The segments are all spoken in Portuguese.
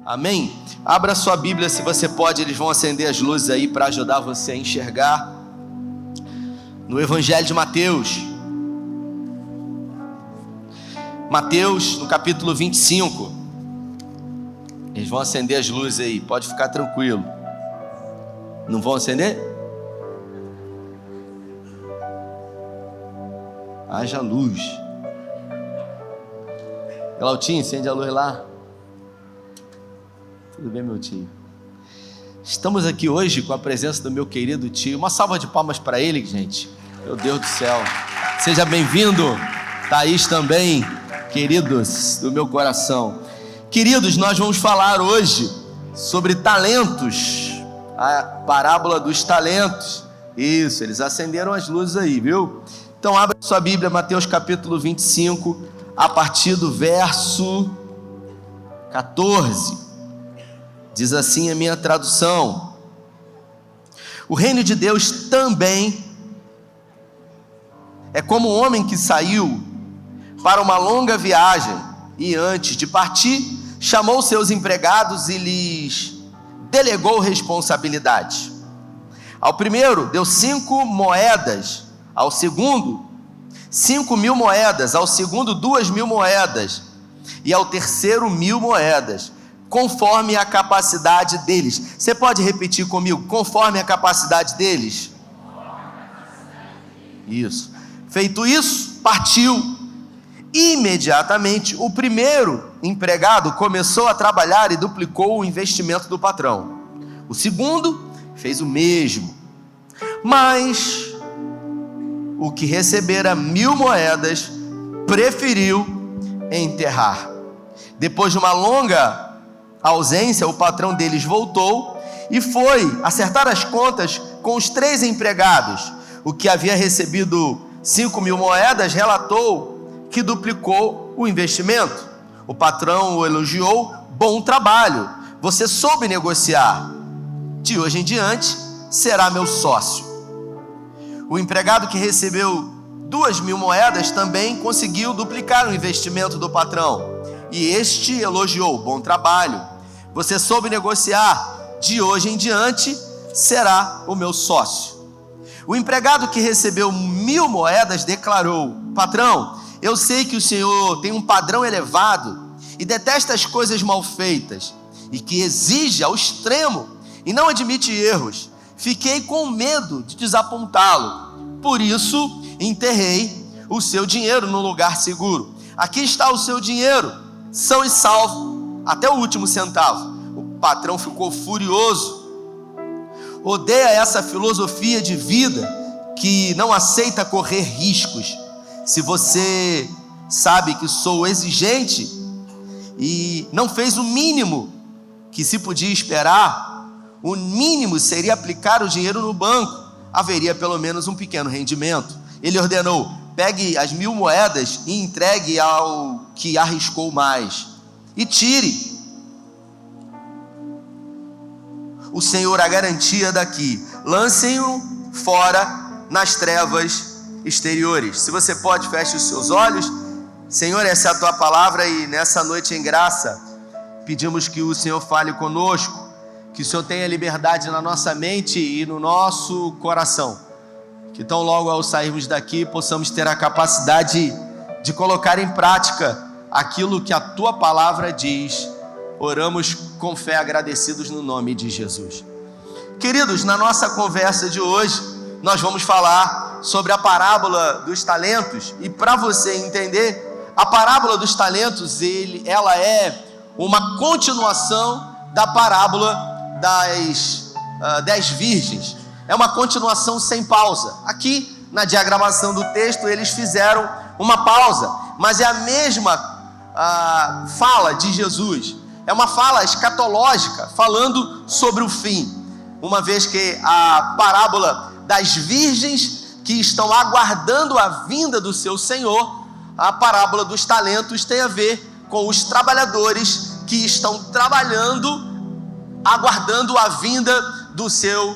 Amém? Abra sua Bíblia se você pode, eles vão acender as luzes aí para ajudar você a enxergar. No Evangelho de Mateus. Mateus, no capítulo 25. Eles vão acender as luzes aí, pode ficar tranquilo. Não vão acender? Haja luz. Glautinho, acende a luz lá. Tudo bem, meu tio? Estamos aqui hoje com a presença do meu querido tio. Uma salva de palmas para ele, gente. Meu Deus do céu. Seja bem-vindo, Thaís também, queridos do meu coração. Queridos, nós vamos falar hoje sobre talentos. A parábola dos talentos. Isso, eles acenderam as luzes aí, viu? Então abra sua Bíblia, Mateus capítulo 25, a partir do verso 14. Diz assim a minha tradução: o reino de Deus também é como um homem que saiu para uma longa viagem e antes de partir, chamou seus empregados e lhes delegou responsabilidade. Ao primeiro deu 5 moedas, ao segundo 5.000 moedas, ao segundo 2.000 moedas e ao terceiro 1.000 moedas, conforme a capacidade deles. Você pode repetir comigo? Conforme a capacidade deles. Isso. Feito isso, partiu. Imediatamente, o primeiro empregado começou a trabalhar e duplicou o investimento do patrão. O segundo fez o mesmo. Mas o que recebera 1.000 moedas preferiu enterrar. Depois de uma longa ausência, o patrão deles voltou e foi acertar as contas com os 3 empregados. O que havia recebido 5.000 moedas relatou que duplicou o investimento. O patrão o elogiou: bom trabalho, você soube negociar. De hoje em diante será meu sócio. O empregado que recebeu 2.000 moedas também conseguiu duplicar o investimento do patrão. E este elogiou: bom trabalho, você soube negociar. De hoje em diante será o meu sócio. O empregado que recebeu 1.000 moedas declarou: patrão, eu sei que o senhor tem um padrão elevado e detesta as coisas mal feitas e que exige ao extremo e não admite erros. Fiquei com medo de desapontá-lo, por isso enterrei o seu dinheiro no lugar seguro. Aqui está o seu dinheiro, são e salvo até o último centavo. O patrão ficou furioso. Odeia essa filosofia de vida que não aceita correr riscos. Se você sabe que sou exigente e não fez o mínimo que se podia esperar, o mínimo seria aplicar o dinheiro no banco, haveria pelo menos um pequeno rendimento. Ele ordenou: pegue as 1.000 moedas e entregue ao que arriscou mais, e tire o Senhor a garantia daqui, lancem-o fora nas trevas exteriores. Se você pode, feche os seus olhos. Senhor, essa é a tua palavra e nessa noite em graça pedimos que o Senhor fale conosco, que o Senhor tenha liberdade na nossa mente e no nosso coração, que tão logo ao sairmos daqui possamos ter a capacidade de colocar em prática aquilo que a tua palavra diz. Oramos com fé, agradecidos no nome de Jesus. Queridos, na nossa conversa de hoje nós vamos falar sobre a parábola dos talentos. E para você entender, a parábola dos talentos, ela é uma continuação da parábola das 10 virgens. É uma continuação sem pausa. Aqui na diagramação do texto eles fizeram uma pausa, mas é a mesma fala de Jesus. É uma fala escatológica, falando sobre o fim, uma vez que a parábola das virgens que estão aguardando a vinda do seu Senhor, a parábola dos talentos tem a ver com os trabalhadores que estão trabalhando, aguardando a vinda do seu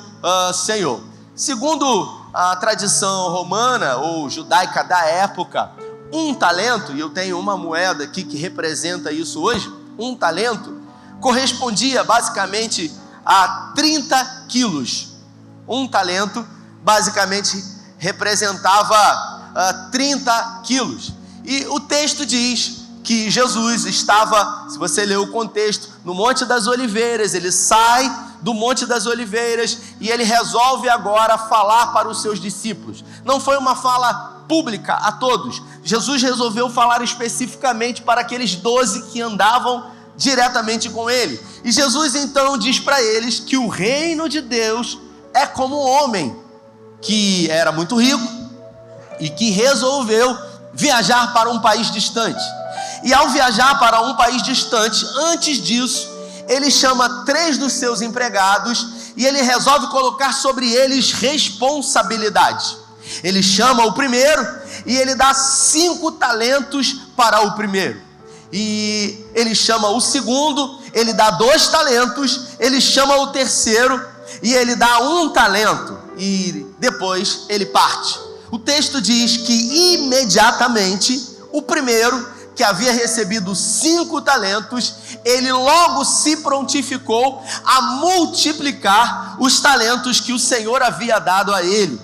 Senhor. Segundo a tradição romana ou judaica da época, um talento, e eu tenho uma moeda aqui que representa isso hoje, um talento, correspondia basicamente a 30 quilos. Um talento basicamente representava 30 quilos. E o texto diz que Jesus estava, se você ler o contexto, no Monte das Oliveiras. Ele sai do Monte das Oliveiras e ele resolve agora falar para os seus discípulos. Não foi uma fala pública a todos. Jesus resolveu falar especificamente para aqueles 12 que andavam diretamente com ele. E Jesus então diz para eles que o reino de Deus é como um homem que era muito rico e que resolveu viajar para um país distante. E ao viajar para um país distante, antes disso, ele chama 3 dos seus empregados e ele resolve colocar sobre eles responsabilidade. Ele chama o primeiro e ele dá 5 talentos para o primeiro. E ele chama o segundo, ele dá 2 talentos, ele chama o terceiro e ele dá 1 talento. E depois ele parte. O texto diz que imediatamente o primeiro, que havia recebido 5 talentos, ele logo se prontificou a multiplicar os talentos que o Senhor havia dado a ele.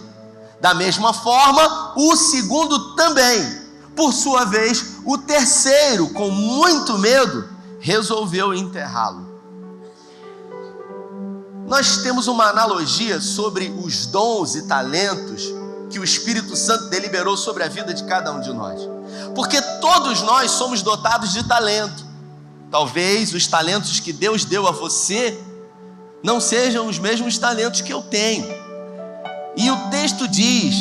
Da mesma forma, o segundo também. Por sua vez, o terceiro, com muito medo, resolveu enterrá-lo. Nós temos uma analogia sobre os dons e talentos que o Espírito Santo deliberou sobre a vida de cada um de nós. Porque todos nós somos dotados de talento. Talvez os talentos que Deus deu a você não sejam os mesmos talentos que eu tenho. E o texto diz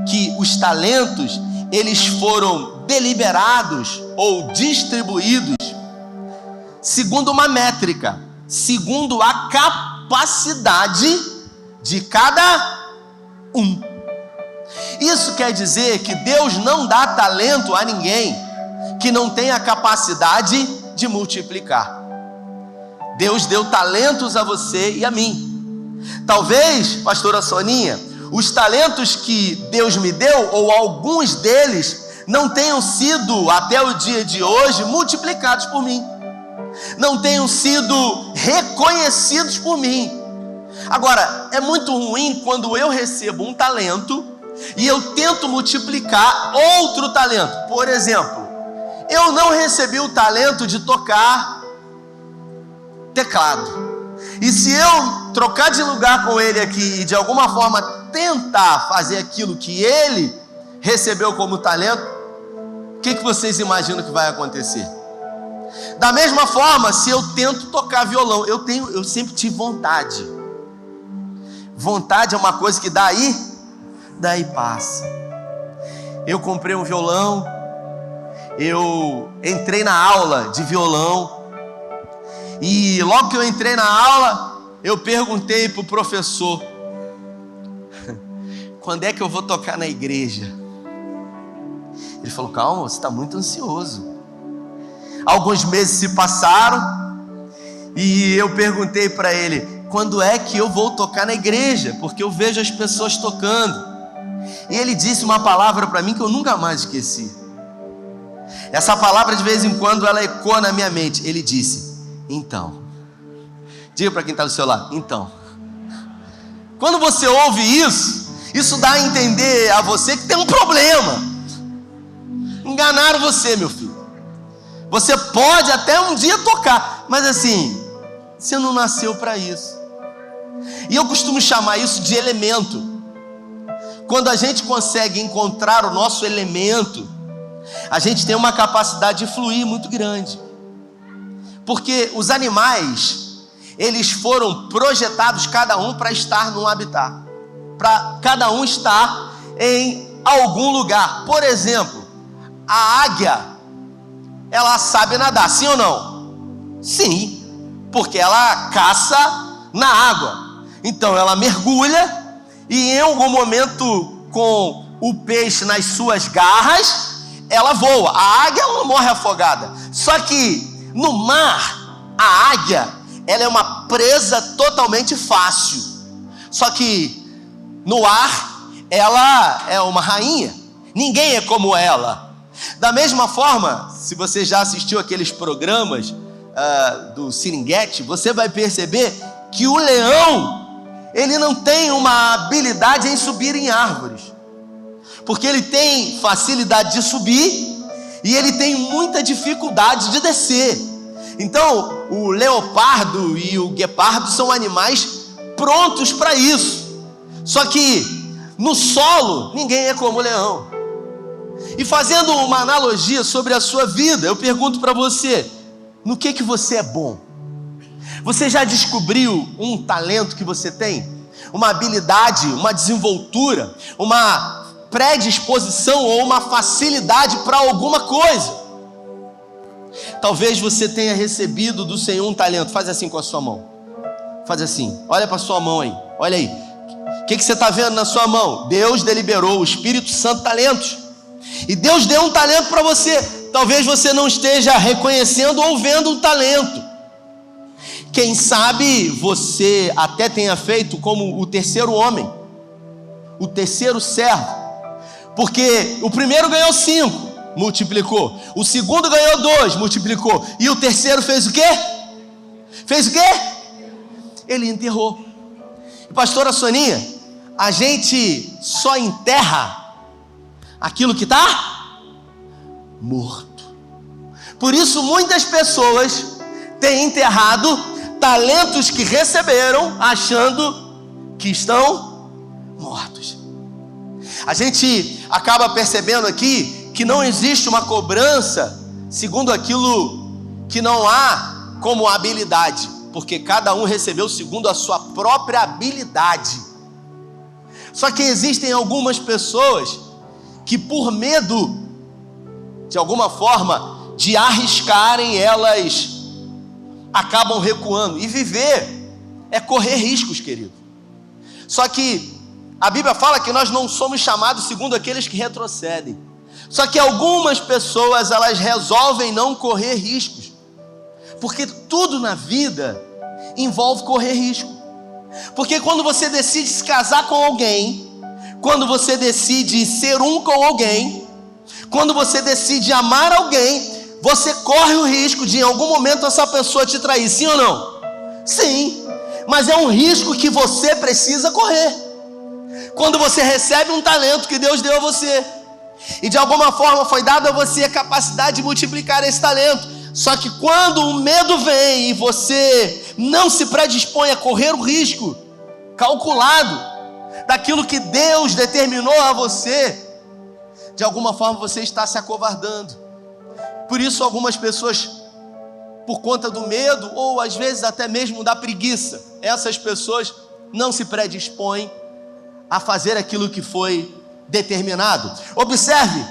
que os talentos, eles foram deliberados ou distribuídos segundo uma métrica, segundo a capacidade de cada um. Isso quer dizer que Deus não dá talento a ninguém que não tenha a capacidade de multiplicar. Deus deu talentos a você e a mim. Talvez, pastora Soninha, os talentos que Deus me deu, ou alguns deles, não tenham sido, até o dia de hoje, multiplicados por mim. Não tenham sido reconhecidos por mim. Agora, é muito ruim quando eu recebo um talento e eu tento multiplicar outro talento. Por exemplo, eu não recebi o talento de tocar teclado. E se eu trocar de lugar com ele aqui e de alguma forma tentar fazer aquilo que ele recebeu como talento, o que vocês imaginam que vai acontecer? Da mesma forma, se eu tento tocar violão, eu sempre tive vontade. Vontade é uma coisa que daí passa. Eu comprei um violão, eu entrei na aula de violão, e logo que eu entrei na aula, eu perguntei para o professor: quando é que eu vou tocar na igreja? Ele falou: calma, você está muito ansioso. Alguns meses se passaram, e eu perguntei para ele: quando é que eu vou tocar na igreja? Porque eu vejo as pessoas tocando. E ele disse uma palavra para mim que eu nunca mais esqueci. Essa palavra, de vez em quando, ela ecoa na minha mente. Ele disse: então. Diga para quem está do seu lado: então. Quando você ouve isso dá a entender a você que tem um problema. Enganaram você, meu filho. Você pode até um dia tocar, mas assim, você não nasceu para isso. E eu costumo chamar isso de elemento. Quando a gente consegue encontrar o nosso elemento, a gente tem uma capacidade de fluir muito grande. Porque os animais, eles foram projetados cada um para estar num habitat, para cada um estar em algum lugar. Por exemplo, a águia, ela sabe nadar, sim ou não? Sim, porque ela caça na água. Então ela mergulha e em algum momento, com o peixe nas suas garras, ela voa. A águia não morre afogada. Só que no mar, a águia, ela é uma presa totalmente fácil. Só que no ar, ela é uma rainha. Ninguém é como ela. Da mesma forma, se você já assistiu aqueles programas do Serengeti, você vai perceber que o leão, ele não tem uma habilidade em subir em árvores, porque ele tem facilidade de subir e ele tem muita dificuldade de descer. Então, o leopardo e o guepardo são animais prontos para isso. Só que no solo, ninguém é como o leão. E fazendo uma analogia sobre a sua vida, eu pergunto para você, no que você é bom? Você já descobriu um talento que você tem? Uma habilidade, uma desenvoltura, uma predisposição ou uma facilidade para alguma coisa? Talvez você tenha recebido do Senhor um talento. Faz assim com a sua mão. Faz assim, olha para a sua mão aí. Olha aí, o que você está vendo na sua mão? Deus deliberou, o Espírito Santo, talentos. E Deus deu um talento para você. Talvez você não esteja reconhecendo ou vendo um talento. Quem sabe você até tenha feito como o terceiro homem, o terceiro servo. Porque o primeiro ganhou 5, multiplicou. O segundo ganhou 2, multiplicou. E o terceiro fez o quê? Fez o quê? Ele enterrou. Pastora Soninha, a gente só enterra aquilo que está morto. Por isso muitas pessoas têm enterrado talentos que receberam achando que estão mortos. A gente acaba percebendo aqui que não existe uma cobrança segundo aquilo que não há como habilidade, porque cada um recebeu segundo a sua própria habilidade. Só que existem algumas pessoas que, por medo, de alguma forma, de arriscarem, elas acabam recuando. E viver é correr riscos, querido. Só que a Bíblia fala que nós não somos chamados segundo aqueles que retrocedem. Só que algumas pessoas, elas resolvem não correr riscos, porque tudo na vida envolve correr risco. Porque quando você decide se casar com alguém, quando você decide ser um com alguém, quando você decide amar alguém, você corre o risco de em algum momento essa pessoa te trair, sim ou não? Sim, mas é um risco que você precisa correr. Quando você recebe um talento que Deus deu a você, e de alguma forma foi dado a você a capacidade de multiplicar esse talento, só que quando o medo vem e você não se predispõe a correr o risco calculado daquilo que Deus determinou a você, de alguma forma você está se acovardando. Por isso algumas pessoas, por conta do medo ou às vezes até mesmo da preguiça, essas pessoas não se predispõem a fazer aquilo que foi determinado. Observe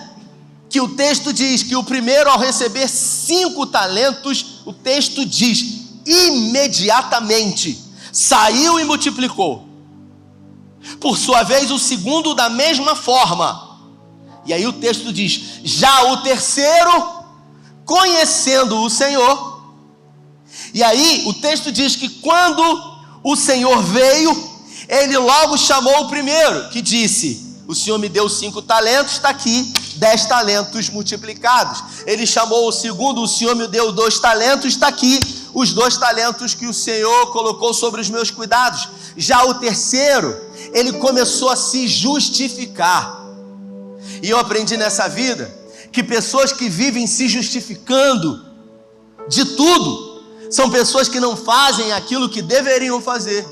que o texto diz que o primeiro, ao receber 5 talentos, o texto diz, imediatamente saiu e multiplicou. Por sua vez, o segundo da mesma forma. E aí o texto diz, já o terceiro, conhecendo o Senhor. E aí o texto diz que quando o Senhor veio, ele logo chamou o primeiro, que disse, o Senhor me deu 5 talentos, está aqui 10 talentos multiplicados. Ele chamou o segundo, o Senhor me deu 2 talentos, está aqui os 2 talentos que o Senhor colocou sobre os meus cuidados. Já o terceiro, ele começou a se justificar. E eu aprendi nessa vida que pessoas que vivem se justificando de tudo são pessoas que não fazem aquilo que deveriam fazer.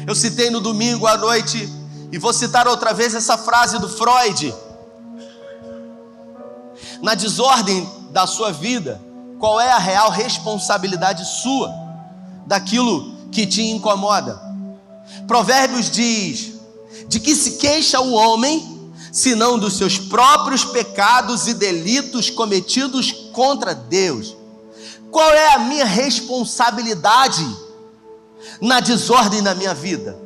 Eu citei no domingo à noite e vou citar outra vez essa frase do Freud. Na desordem da sua vida, qual é a real responsabilidade sua daquilo que te incomoda? Provérbios diz, de que se queixa o homem, senão dos seus próprios pecados e delitos cometidos contra Deus. Qual é a minha responsabilidade na desordem da minha vida?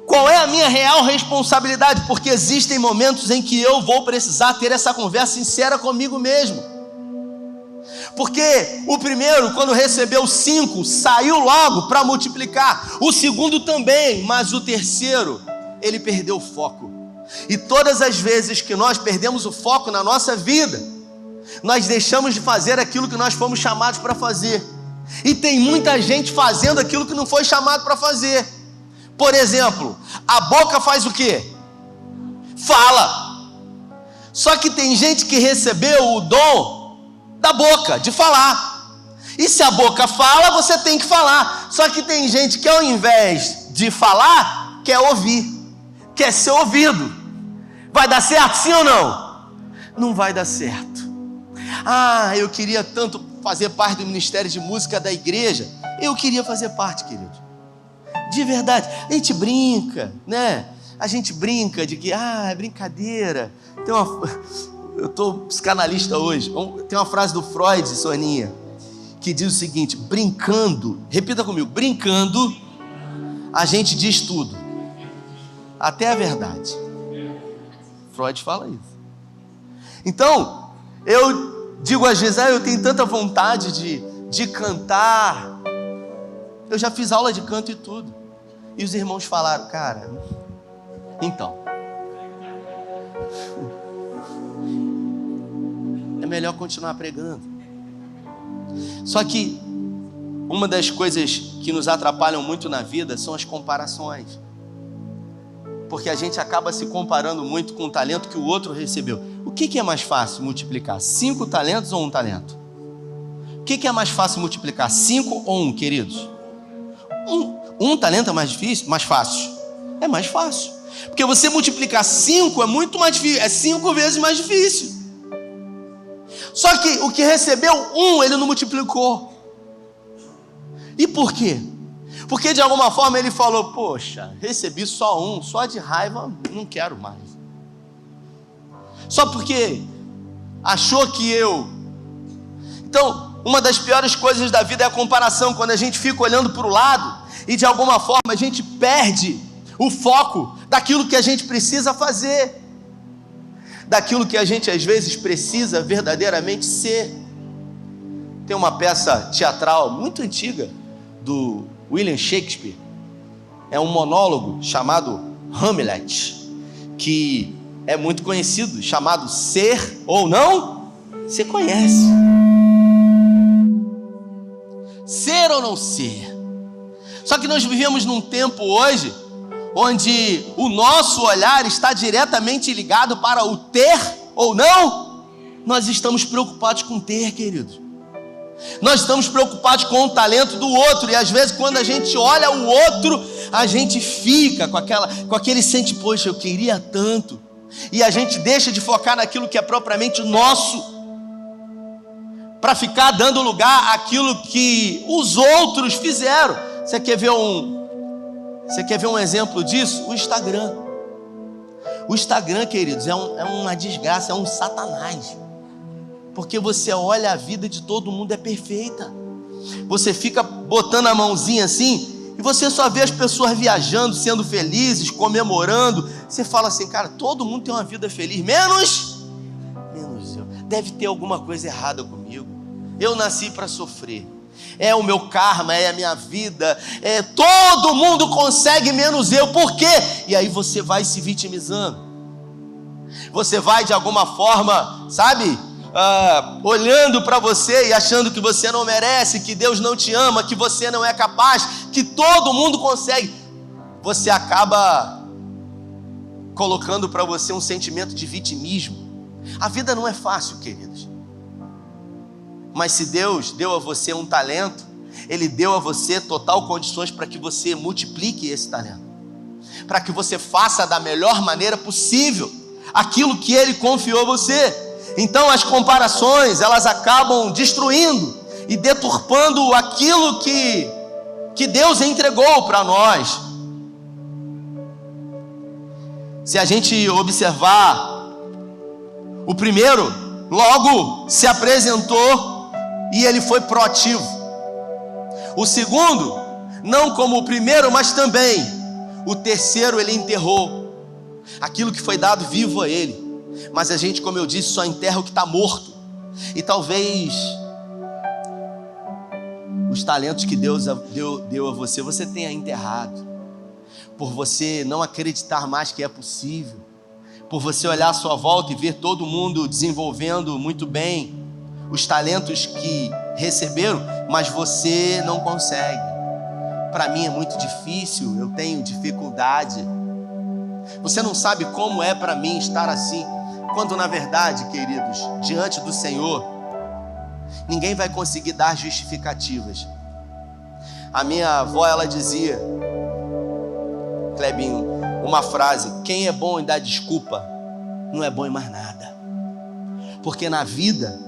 Qual é a minha real responsabilidade? Porque existem momentos em que eu vou precisar ter essa conversa sincera comigo mesmo. Porque o primeiro, quando recebeu 5, saiu logo para multiplicar. O segundo também, mas o terceiro, ele perdeu o foco. E todas as vezes que nós perdemos o foco na nossa vida, Nós deixamos de fazer aquilo que nós fomos chamados para fazer. E tem muita gente fazendo aquilo que não foi chamado para fazer. Por exemplo, a boca faz o quê? Fala. Só que tem gente que recebeu o dom da boca, de falar. E se a boca fala, você tem que falar. Só que tem gente que ao invés de falar, quer ouvir, quer ser ouvido. Vai dar certo, sim ou não? Não vai dar certo. Eu queria tanto fazer parte do ministério de música da igreja. Eu queria fazer parte, querido. De verdade. A gente brinca, né? A gente brinca de que, é brincadeira. Eu estou psicanalista hoje. Tem uma frase do Freud, Soninha, que diz o seguinte: brincando, repita comigo, brincando, a gente diz tudo, até a verdade. Freud fala isso. Então, eu digo às vezes, eu tenho tanta vontade de cantar. Eu já fiz aula de canto e tudo. E os irmãos falaram, cara, então, é melhor continuar pregando. Só que uma das coisas que nos atrapalham muito na vida são as comparações. Porque a gente acaba se comparando muito com o talento que o outro recebeu. O que é mais fácil multiplicar? 5 talentos ou 1 talento? O que é mais fácil multiplicar? 5 ou 1, queridos? Um talento é mais difícil? Mais fácil? É mais fácil. Porque você multiplicar 5 é muito mais difícil. É 5 vezes mais difícil. Só que o que recebeu 1, ele não multiplicou. E por quê? Porque de alguma forma ele falou, poxa, recebi só 1, só de raiva não quero mais. Só porque achou que eu... Então, uma das piores coisas da vida é a comparação, quando a gente fica olhando para o lado e de alguma forma a gente perde o foco daquilo que a gente precisa fazer, daquilo que a gente às vezes precisa verdadeiramente ser. Tem uma peça teatral muito antiga do William Shakespeare, é um monólogo chamado Hamlet, que é muito conhecido, chamado Ser ou Não. Você conhece? Ser ou não ser? Só que nós vivemos num tempo hoje onde o nosso olhar está diretamente ligado para o ter ou não. Nós estamos preocupados com ter, queridos. Nós estamos preocupados com o talento do outro. E às vezes quando a gente olha o outro, a gente fica com aquele sentimento, poxa, eu queria tanto. E a gente deixa de focar naquilo que é propriamente nosso, para ficar dando lugar àquilo que os outros fizeram. Você quer ver um exemplo disso? O Instagram. O Instagram, queridos, é uma desgraça, é um satanás. Porque você olha, a vida de todo mundo é perfeita. Você fica botando a mãozinha assim, e você só vê as pessoas viajando, sendo felizes, comemorando. Você fala assim, cara, todo mundo tem uma vida feliz, menos eu. Deve ter alguma coisa errada comigo. Eu nasci para sofrer. É o meu karma, é a minha vida. Todo mundo consegue, menos eu. Por quê? E aí você vai se vitimizando. Você vai de alguma forma, sabe, olhando para você e achando que você não merece, que Deus não te ama, que você não é capaz, que todo mundo consegue. Você acaba colocando para você um sentimento de vitimismo. A vida não é fácil, queridos. Mas se Deus deu a você um talento, Ele deu a você total condições para que você multiplique esse talento, para que você faça da melhor maneira possível aquilo que Ele confiou a você. Então as comparações, elas acabam destruindo e deturpando aquilo que Deus entregou para nós. Se a gente observar, o primeiro logo se apresentou e ele foi proativo. O segundo, não como o primeiro, mas também. O terceiro, ele enterrou aquilo que foi dado vivo a ele. Mas a gente, como eu disse, só enterra o que está morto. E talvez os talentos que Deus deu a você, você tenha enterrado, por você não acreditar mais que é possível, por você olhar à sua volta e ver todo mundo desenvolvendo muito bem os talentos que receberam, mas você não consegue. Para mim é muito difícil, eu tenho dificuldade. Você não sabe como é para mim estar assim, quando na verdade, queridos, diante do Senhor, ninguém vai conseguir dar justificativas. A minha avó, ela dizia, Clebinho, uma frase: quem é bom em dar desculpa, não é bom em mais nada. Porque na vida,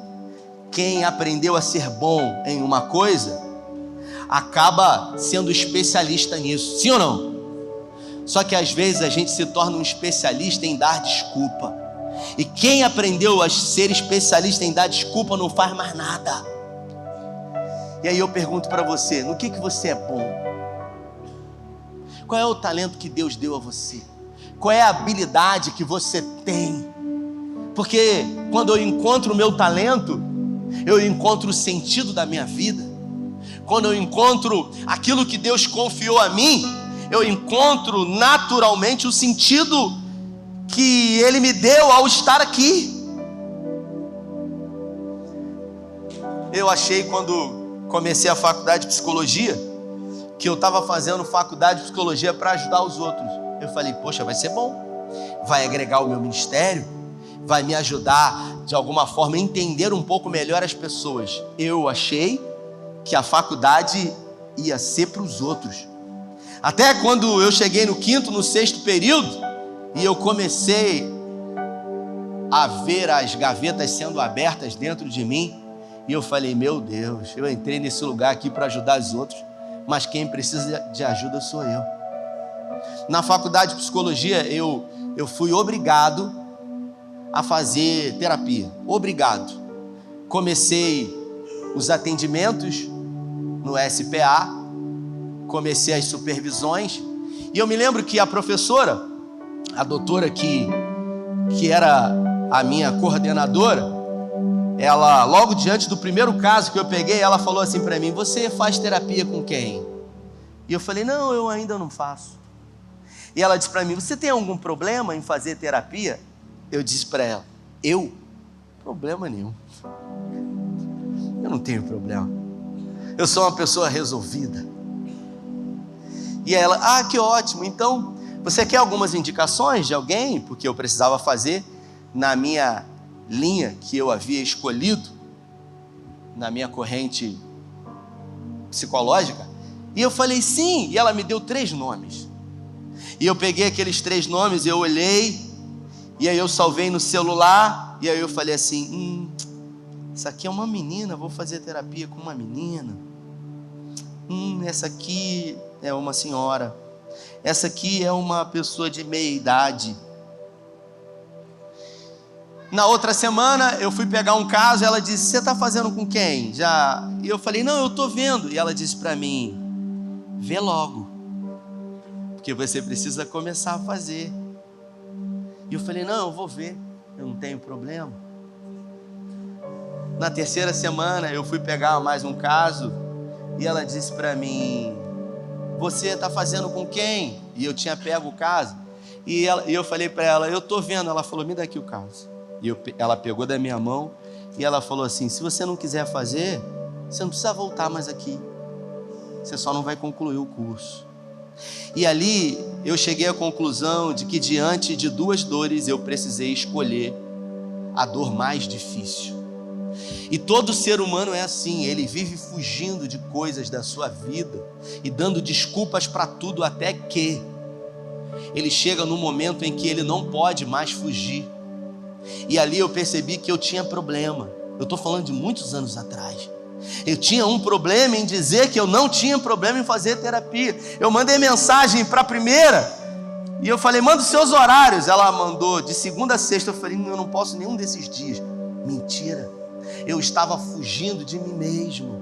quem aprendeu a ser bom em uma coisa, acaba sendo especialista nisso, sim ou não? Só que às vezes a gente se torna um especialista em dar desculpa. E quem aprendeu a ser especialista em dar desculpa não faz mais nada. E aí eu pergunto para você, no que você é bom? Qual é o talento que Deus deu a você? Qual é a habilidade que você tem? Porque quando eu encontro o meu talento, eu encontro o sentido da minha vida. Quando eu encontro aquilo que Deus confiou a mim, eu encontro naturalmente o sentido que Ele me deu ao estar aqui. Eu achei, quando comecei a faculdade de psicologia, que eu estava fazendo faculdade de psicologia para ajudar os outros. Eu falei, poxa, vai ser bom, vai agregar o meu ministério, vai me ajudar de alguma forma a entender um pouco melhor as pessoas. Eu achei que a faculdade ia ser para os outros. Até quando eu cheguei no 5º, no 6º período, e eu comecei a ver as gavetas sendo abertas dentro de mim, e eu falei, meu Deus, eu entrei nesse lugar aqui para ajudar os outros, mas quem precisa de ajuda sou eu. Na faculdade de psicologia, eu fui obrigado a fazer terapia, obrigado. Comecei os atendimentos no SPA, comecei as supervisões, e eu me lembro que a professora, a doutora que era a minha coordenadora, ela, logo diante do primeiro caso que eu peguei, ela falou assim para mim, você faz terapia com quem? E eu falei, não, eu ainda não faço. E ela disse para mim, você tem algum problema em fazer terapia? Eu disse para ela, eu? Problema nenhum. Eu não tenho problema. Eu sou uma pessoa resolvida. E ela, que ótimo, então você quer algumas indicações de alguém? Porque eu precisava fazer na minha linha que eu havia escolhido, na minha corrente psicológica. E eu falei sim, e ela me deu 3 nomes. E eu peguei aqueles 3 nomes, eu olhei, e aí eu salvei no celular, e aí eu falei assim, essa aqui é uma menina, vou fazer terapia com uma menina. Essa aqui é uma senhora. Essa aqui é uma pessoa de meia idade. Na outra semana eu fui pegar um caso, ela disse, você está fazendo com quem? Já? E eu falei, não, eu estou vendo. E ela disse para mim, vê logo, porque você precisa começar a fazer. E eu falei, não, eu vou ver, eu não tenho problema. Na terceira semana eu fui pegar mais um caso, e ela disse para mim, você está fazendo com quem? E eu tinha pego o caso, e eu falei para ela, eu estou vendo. Ela falou, me dá aqui o caso. E ela pegou da minha mão, e ela falou assim, se você não quiser fazer, você não precisa voltar mais aqui, você só não vai concluir o curso. E ali eu cheguei à conclusão de que diante de 2 dores eu precisei escolher a dor mais difícil. E todo ser humano é assim, ele vive fugindo de coisas da sua vida e dando desculpas para tudo, até que ele chega no momento em que ele não pode mais fugir. E ali eu percebi que eu tinha problema. Eu estou falando de muitos anos atrás. Eu tinha um problema em dizer que eu não tinha problema em fazer terapia. Eu mandei mensagem para a primeira e eu falei, manda os seus horários. Ela mandou de segunda a sexta. Eu falei, eu não posso nenhum desses dias. Mentira, eu estava fugindo de mim mesmo.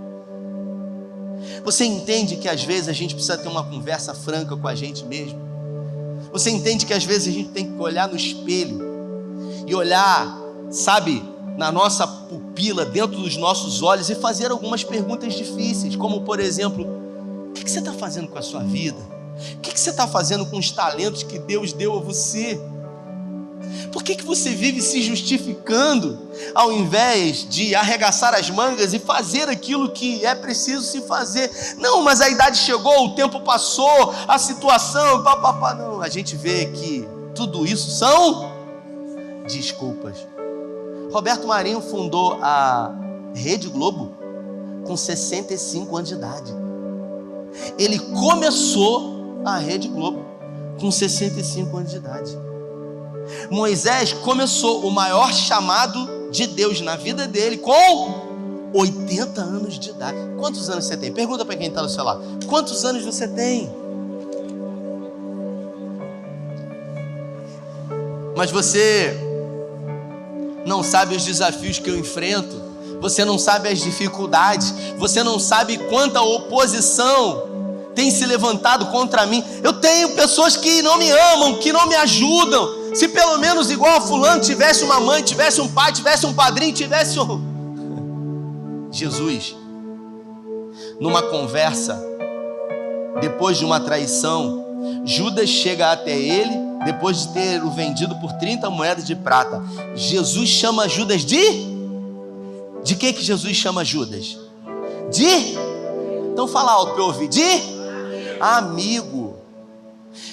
Você entende que às vezes a gente precisa ter uma conversa franca com a gente mesmo? Você entende que às vezes a gente tem que olhar no espelho e olhar, sabe, na nossa pupila, dentro dos nossos olhos, e fazer algumas perguntas difíceis, como por exemplo, o que você está fazendo com a sua vida? O que você está fazendo com os talentos que Deus deu a você? Por que você vive se justificando, ao invés de arregaçar as mangas e fazer aquilo que é preciso se fazer? Não, mas a idade chegou, o tempo passou, a situação, papapá. Não, a gente vê que tudo isso são desculpas. Roberto Marinho fundou a Rede Globo com 65 anos de idade. Ele começou a Rede Globo com 65 anos de idade. Moisés começou o maior chamado de Deus na vida dele com 80 anos de idade. Quantos anos você tem? Pergunta para quem está do seu lado. Quantos anos você tem? Mas você não sabe os desafios que eu enfrento. Você não sabe as dificuldades. Você não sabe quanta oposição tem se levantado contra mim. Eu tenho pessoas que não me amam, que não me ajudam. Se pelo menos igual a fulano tivesse uma mãe, tivesse um pai, tivesse um padrinho, tivesse um... Jesus, numa conversa, depois de uma traição, Judas chega até ele, depois de ter o vendido por 30 moedas de prata. Jesus chama Judas de que Jesus chama Judas? Então fala alto para eu ouvir. Amigo.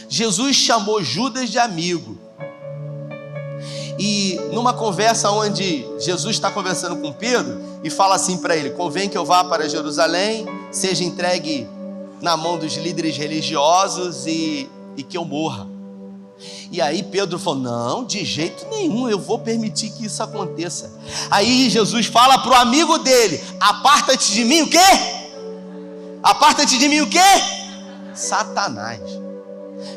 Jesus chamou Judas de amigo. E numa conversa onde Jesus está conversando com Pedro e fala assim para ele: convém que eu vá para Jerusalém, seja entregue na mão dos líderes religiosos e que eu morra. E aí Pedro falou: não, de jeito nenhum, eu vou permitir que isso aconteça. Aí Jesus fala para o amigo dele: aparta-te de mim o quê? Aparta-te de mim o quê? Satanás.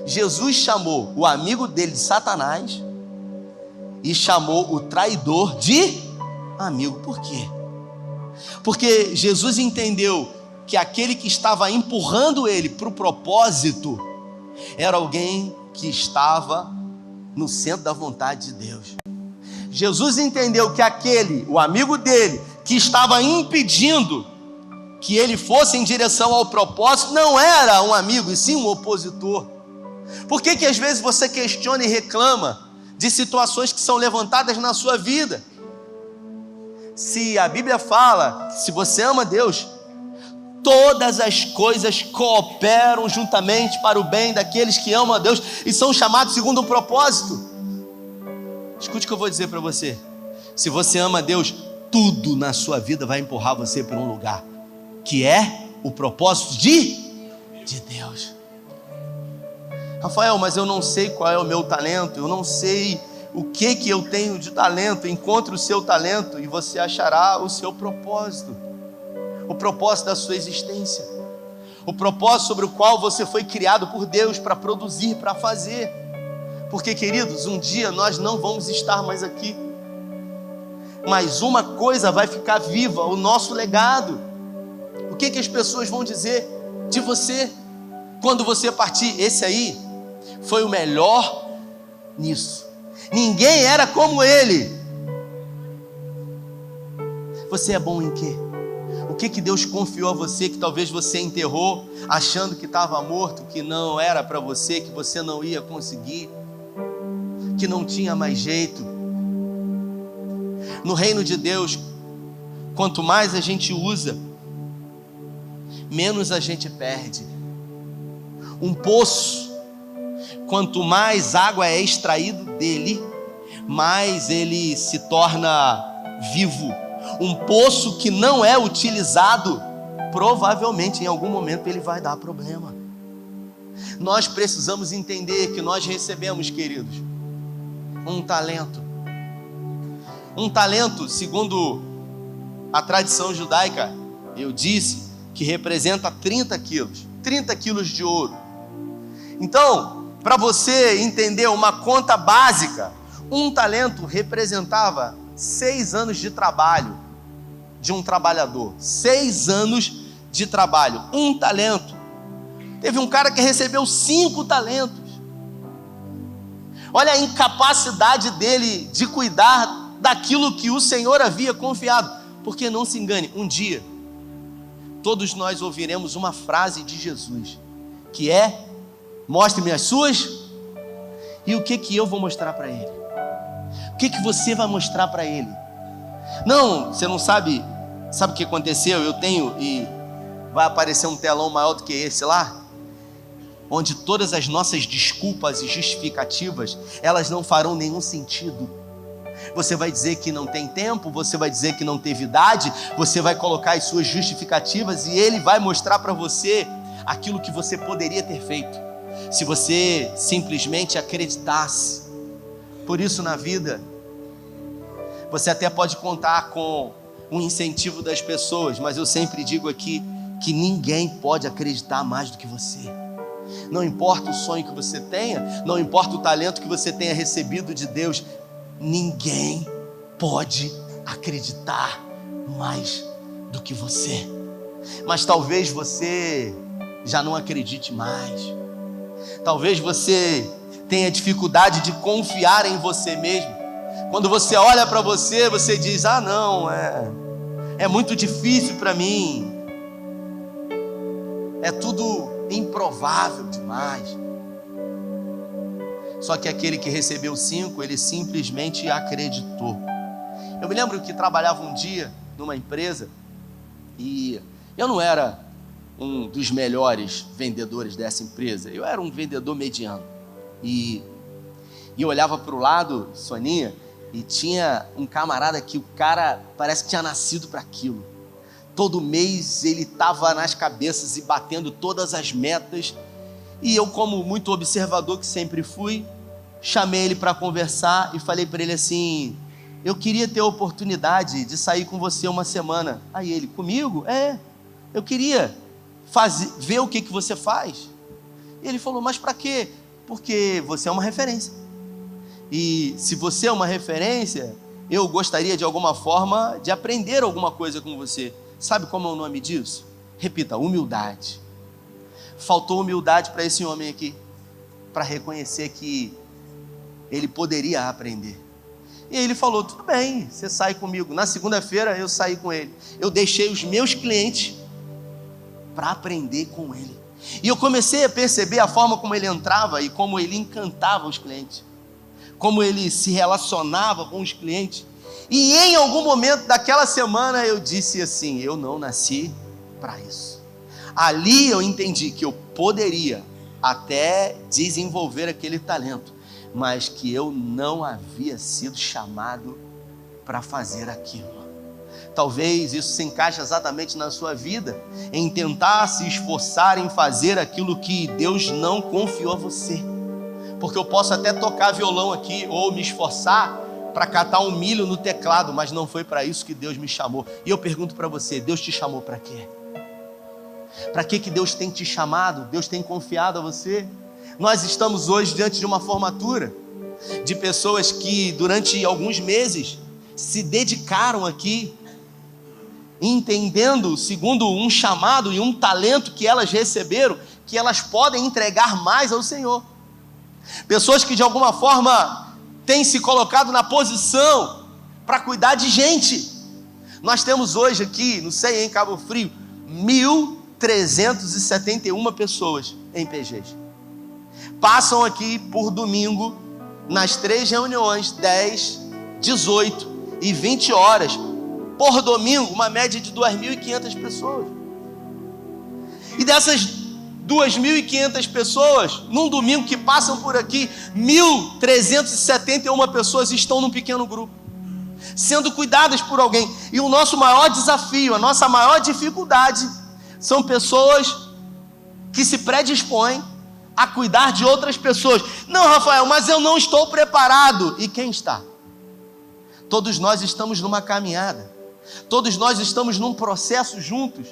Jesus chamou o amigo dele de Satanás e chamou o traidor de amigo. Por quê? Porque Jesus entendeu que aquele que estava empurrando ele para o propósito era alguém que estava no centro da vontade de Deus. Jesus entendeu que aquele, o amigo dele, que estava impedindo que ele fosse em direção ao propósito, não era um amigo, e sim um opositor. Por que às vezes você questiona e reclama de situações que são levantadas na sua vida? Se a Bíblia fala que se você ama Deus, todas as coisas cooperam juntamente para o bem daqueles que amam a Deus e são chamados segundo um propósito. Escute o que eu vou dizer para você. Se você ama Deus, tudo na sua vida vai empurrar você para um lugar que é o propósito de Deus. Rafael, mas eu não sei qual é o meu talento, eu não sei o que eu tenho de talento. Encontre o seu talento e você achará o seu propósito, o propósito da sua existência, o propósito sobre o qual você foi criado por Deus para produzir, para fazer. Porque, queridos, um dia nós não vamos estar mais aqui, mas uma coisa vai ficar viva: o nosso legado. O que as pessoas vão dizer de você quando você partir? Esse aí foi o melhor nisso, ninguém era como ele. Você é bom em quê? O que Deus confiou a você que talvez você enterrou achando que estava morto, que não era para você, que você não ia conseguir, que não tinha mais jeito? No reino de Deus, quanto mais a gente usa, menos a gente perde. Um poço, quanto mais água é extraído dele, mais ele se torna vivo. Um poço que não é utilizado, provavelmente em algum momento ele vai dar problema. Nós precisamos entender que nós recebemos, queridos, um talento. Um talento, segundo a tradição judaica, eu disse que representa 30 quilos de ouro. Então, para você entender uma conta básica, um talento representava 6 anos de trabalho de um trabalhador. 6 anos de trabalho, um talento. Teve um cara que recebeu 5 talentos. Olha a incapacidade dele de cuidar daquilo que o Senhor havia confiado. Porque não se engane, um dia todos nós ouviremos uma frase de Jesus, que é: mostre-me as suas, e o que eu vou mostrar para ele? O que você vai mostrar para ele? Não, você não sabe. Sabe o que aconteceu? Eu tenho, e vai aparecer um telão maior do que esse lá, onde todas as nossas desculpas e justificativas, elas não farão nenhum sentido. Você vai dizer que não tem tempo, você vai dizer que não teve idade, você vai colocar as suas justificativas e ele vai mostrar para você aquilo que você poderia ter feito, se você simplesmente acreditasse. Por isso, na vida, você até pode contar com um incentivo das pessoas, mas eu sempre digo aqui que ninguém pode acreditar mais do que você. Não importa o sonho que você tenha, não importa o talento que você tenha recebido de Deus, ninguém pode acreditar mais do que você. Mas talvez você já não acredite mais. Talvez você tenha dificuldade de confiar em você mesmo. Quando você olha para você, você diz: ah, não, é muito difícil para mim. É tudo improvável demais. Só que aquele que recebeu 5, ele simplesmente acreditou. Eu me lembro que trabalhava um dia numa empresa e eu não era um dos melhores vendedores dessa empresa. Eu era um vendedor mediano. E eu olhava para o lado, Soninha, e tinha um camarada que o cara parece que tinha nascido para aquilo. Todo mês ele estava nas cabeças e batendo todas as metas. E eu, como muito observador que sempre fui, chamei ele para conversar e falei para ele assim: eu queria ter a oportunidade de sair com você uma semana. Aí ele: comigo? Eu queria ver o que você faz. E ele falou: mas para quê? Porque você é uma referência. E se você é uma referência, eu gostaria de alguma forma de aprender alguma coisa com você. Sabe como é o nome disso? Repita: humildade. Faltou humildade para esse homem aqui, para reconhecer que ele poderia aprender. E aí ele falou: tudo bem, você sai comigo. Na segunda-feira eu saí com ele. Eu deixei os meus clientes para aprender com ele. E eu comecei a perceber a forma como ele entrava e como ele encantava os clientes, como ele se relacionava com os clientes. E em algum momento daquela semana eu disse assim: eu não nasci para isso. Ali eu entendi que eu poderia até desenvolver aquele talento, mas que eu não havia sido chamado para fazer aquilo. Talvez isso se encaixe exatamente na sua vida, em tentar se esforçar em fazer aquilo que Deus não confiou a você. Porque eu posso até tocar violão aqui, ou me esforçar para catar um milho no teclado, mas não foi para isso que Deus me chamou. E eu pergunto para você: Deus te chamou para quê? Para que Deus tem te chamado? Deus tem confiado a você? Nós estamos hoje diante de uma formatura de pessoas que durante alguns meses se dedicaram aqui, entendendo, segundo um chamado e um talento que elas receberam, que elas podem entregar mais ao Senhor. Pessoas que de alguma forma têm se colocado na posição para cuidar de gente. Nós temos hoje aqui, não sei, em Cabo Frio, 1.371 pessoas em PGs. Passam aqui por domingo, nas 3 reuniões, 10, 18 e 20 horas, por domingo, uma média de 2.500 pessoas. E dessas 2.500 pessoas, num domingo que passam por aqui, 1.371 pessoas estão num pequeno grupo, sendo cuidadas por alguém. E o nosso maior desafio, a nossa maior dificuldade, são pessoas que se predispõem a cuidar de outras pessoas. Não, Rafael, mas eu não estou preparado. E quem está? Todos nós estamos numa caminhada. Todos nós estamos num processo juntos.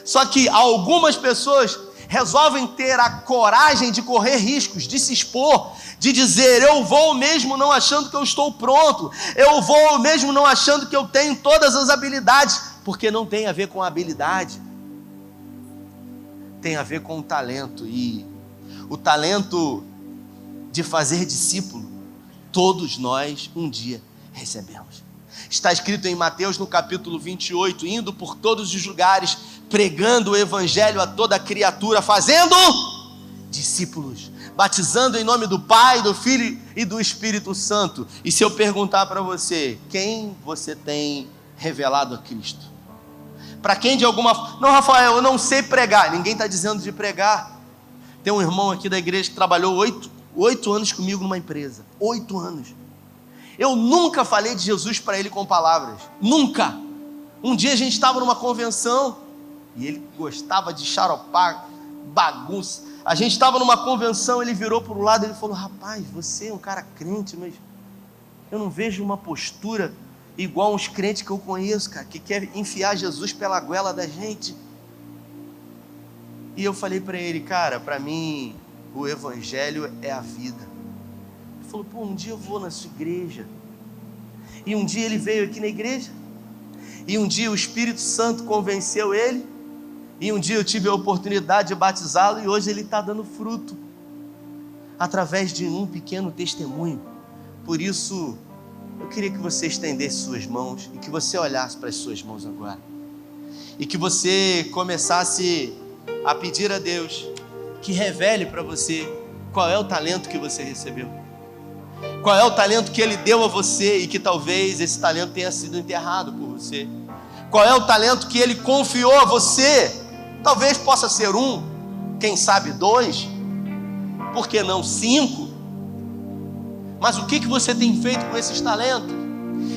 Só que algumas pessoas resolvem ter a coragem de correr riscos, de se expor, de dizer: eu vou mesmo não achando que eu estou pronto, eu vou mesmo não achando que eu tenho todas as habilidades, porque não tem a ver com a habilidade, tem a ver com o talento. E o talento de fazer discípulo, todos nós um dia recebemos. Está escrito em Mateus no capítulo 28, indo por todos os lugares, pregando o evangelho a toda criatura, fazendo discípulos, batizando em nome do Pai, do Filho e do Espírito Santo. E se eu perguntar para você, quem você tem revelado a Cristo? Para quem de alguma forma... Não, Rafael, eu não sei pregar. Ninguém está dizendo de pregar. Tem um irmão aqui da igreja que trabalhou 8 anos comigo numa empresa. 8 anos. Eu nunca falei de Jesus para ele com palavras. Nunca. Um dia a gente estava numa convenção e ele gostava de xaropar, bagunça. A gente estava numa convenção, ele virou para o lado e ele falou: rapaz, você é um cara crente, mas eu não vejo uma postura igual uns crentes que eu conheço, cara, que quer enfiar Jesus pela goela da gente. E eu falei para ele: cara, para mim o evangelho é a vida. Ele falou: pô, um dia eu vou na sua igreja. E um dia ele veio aqui na igreja. E um dia o Espírito Santo convenceu ele. E um dia eu tive a oportunidade de batizá-lo. E hoje ele está dando fruto, através de um pequeno testemunho. Por isso, eu queria que você estendesse suas mãos. E que você olhasse para as suas mãos agora. E que você começasse a pedir a Deus que revele para você qual é o talento que você recebeu. Qual é o talento que Ele deu a você e que talvez esse talento tenha sido enterrado por você? Qual é o talento que Ele confiou a você? Talvez possa ser 1, quem sabe 2, por que não 5? Mas o que você tem feito com esses talentos?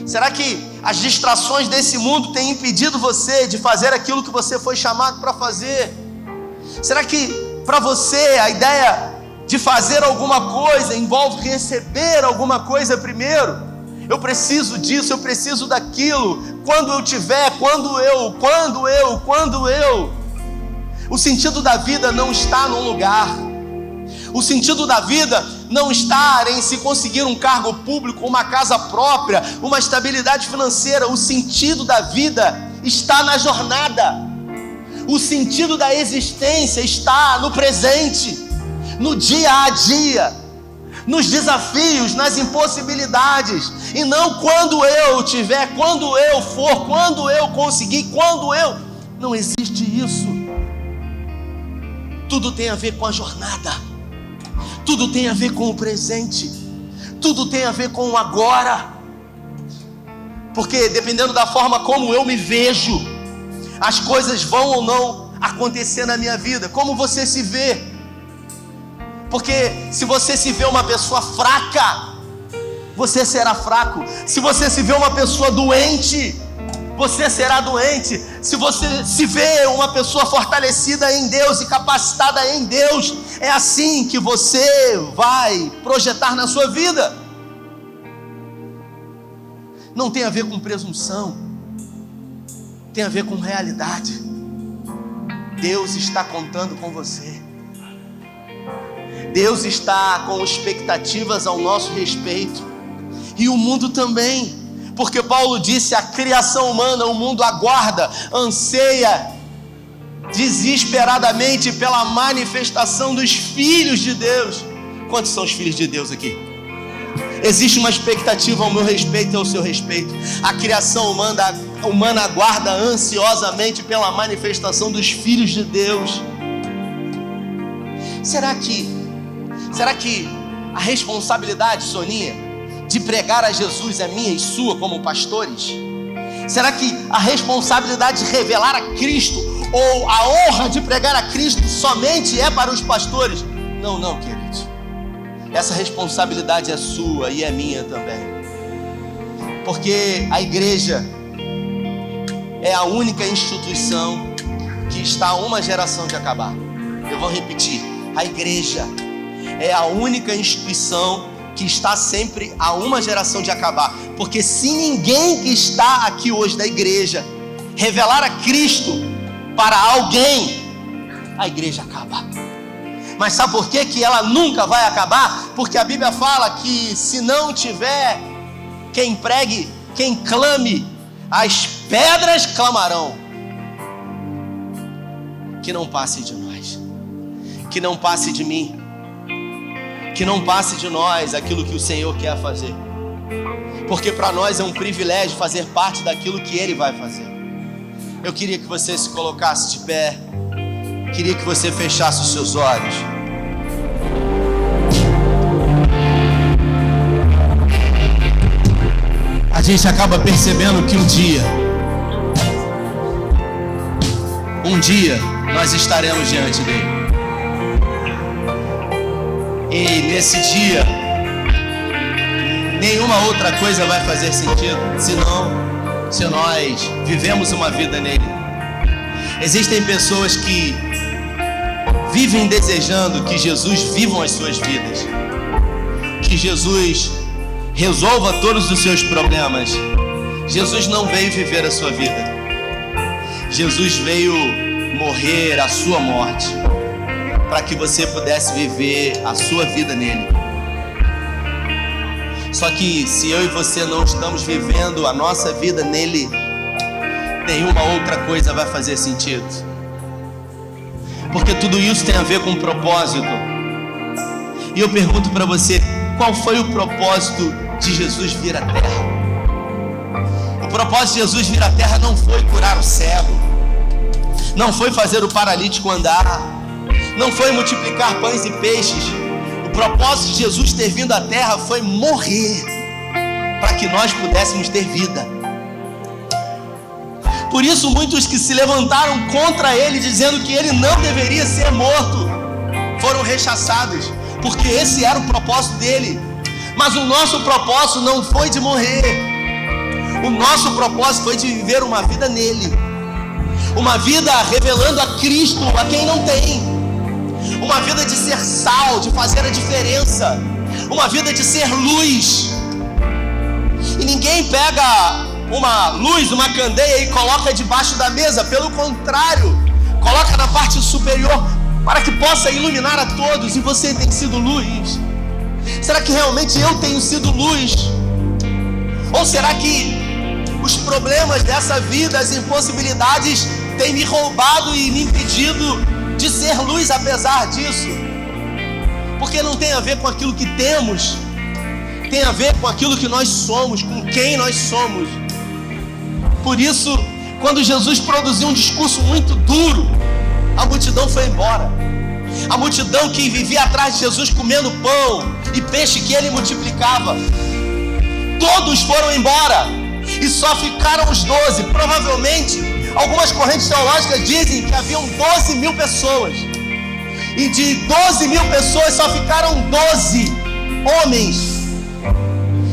Será que as distrações desse mundo têm impedido você de fazer aquilo que você foi chamado para fazer? Será que para você a ideia de fazer alguma coisa envolve receber alguma coisa primeiro? Eu preciso disso, eu preciso daquilo, quando eu tiver, quando eu. O sentido da vida não está num lugar. O sentido da vida não está em se conseguir um cargo público, uma casa própria, uma estabilidade financeira. O sentido da vida está na jornada. O sentido da existência está no presente, no dia a dia, nos desafios, nas impossibilidades, e não quando eu tiver, quando eu for, quando eu conseguir, quando eu... Não existe isso. Tudo tem a ver com a jornada, tudo tem a ver com o presente, tudo tem a ver com o agora, porque dependendo da forma como eu me vejo, as coisas vão ou não acontecer na minha vida. Como você se vê? Porque se você se vê uma pessoa fraca, você será fraco. Se você se vê uma pessoa doente, você será doente. Se você se vê uma pessoa fortalecida em Deus e capacitada em Deus, é assim que você vai projetar na sua vida. Não tem a ver com presunção, tem a ver com realidade. Deus está contando com você. Deus está com expectativas ao nosso respeito, e o mundo também, porque Paulo disse: a criação humana, o mundo aguarda, anseia desesperadamente pela manifestação dos filhos de Deus. Quantos são os filhos de Deus aqui? Existe uma expectativa ao meu respeito e ao seu respeito. A criação humana aguarda ansiosamente pela manifestação dos filhos de Deus. Será que a responsabilidade, Soninha, de pregar a Jesus é minha e sua como pastores? Será que a responsabilidade de revelar a Cristo, ou a honra de pregar a Cristo, somente é para os pastores? Não, queridos. Essa responsabilidade é sua e é minha também. Porque a igreja é a única instituição que está a uma geração de acabar. Eu vou repetir. A igreja é a única instituição que está sempre a uma geração de acabar. Porque se ninguém que está aqui hoje da igreja revelar a Cristo para alguém, a igreja acaba. Mas sabe por que ela nunca vai acabar? Porque a Bíblia fala que se não tiver quem pregue, quem clame, as pedras clamarão. Que não passe de nós, que não passe de mim, que não passe de nós aquilo que o Senhor quer fazer, porque para nós é um privilégio fazer parte daquilo que Ele vai fazer. Eu queria que você se colocasse de pé, queria que você fechasse os seus olhos. gente acaba percebendo que um dia nós estaremos diante dele. E nesse dia, nenhuma outra coisa vai fazer sentido, se nós vivemos uma vida nele. Existem pessoas que vivem desejando que Jesus viva as suas vidas, que Jesus resolva todos os seus problemas. Jesus não veio viver a sua vida. Jesus veio morrer a sua morte, para que você pudesse viver a sua vida nele. Só que se eu e você não estamos vivendo a nossa vida nele, nenhuma outra coisa vai fazer sentido. Porque tudo isso tem a ver com propósito. E eu pergunto para você, qual foi o propósito de Jesus vir à terra? O propósito de Jesus vir à terra não foi curar o cego, não foi fazer o paralítico andar, não foi multiplicar pães e peixes. O propósito de Jesus ter vindo à terra foi morrer, para que nós pudéssemos ter vida. Por isso muitos que se levantaram contra ele, dizendo que ele não deveria ser morto, foram rechaçados, porque esse era o propósito dele. Mas o nosso propósito não foi de morrer, o nosso propósito foi de viver uma vida nele, uma vida revelando a Cristo a quem não tem, uma vida de ser sal, de fazer a diferença, uma vida de ser luz. E ninguém pega uma luz, uma candeia e coloca debaixo da mesa, pelo contrário, coloca na parte superior para que possa iluminar a todos. E você tem sido luz? Será que realmente eu tenho sido luz? Ou será que os problemas dessa vida, as impossibilidades, têm me roubado e me impedido de ser luz apesar disso? Porque não tem a ver com aquilo que temos, tem a ver com aquilo que nós somos, com quem nós somos. Por isso, quando Jesus produziu um discurso muito duro, a multidão foi embora. A multidão que vivia atrás de Jesus comendo pão e peixe que ele multiplicava, todos foram embora e só ficaram os 12. Provavelmente, algumas correntes teológicas dizem que haviam 12 mil pessoas, e de 12 mil pessoas só ficaram 12 homens.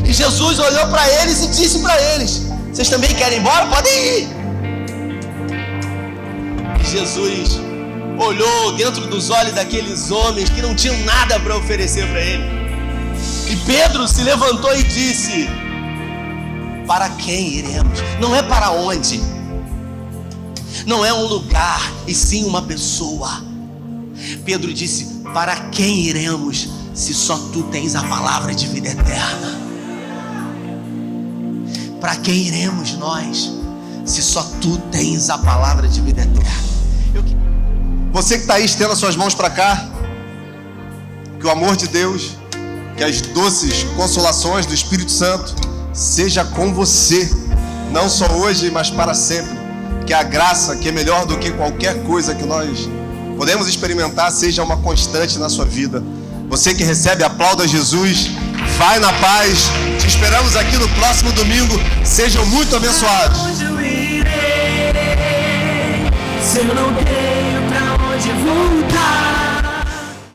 E Jesus olhou para eles e disse para eles: vocês também querem ir embora? Podem ir. E Jesus olhou dentro dos olhos daqueles homens que não tinham nada para oferecer para ele. E Pedro se levantou e disse: para quem iremos? Não é para onde, não é um lugar, e sim uma pessoa. Pedro disse: para quem iremos, se só tu tens a palavra de vida eterna? Para quem iremos nós, se só tu tens a palavra de vida eterna? Você que está aí, estenda suas mãos para cá. Que o amor de Deus, que as doces consolações do Espírito Santo seja com você, não só hoje, mas para sempre. Que a graça, que é melhor do que qualquer coisa que nós podemos experimentar, seja uma constante na sua vida. Você que recebe, aplauda Jesus. Vai na paz. Te esperamos aqui no próximo domingo. Sejam muito abençoados. Onde eu irei, se eu não tenho pra onde voltar?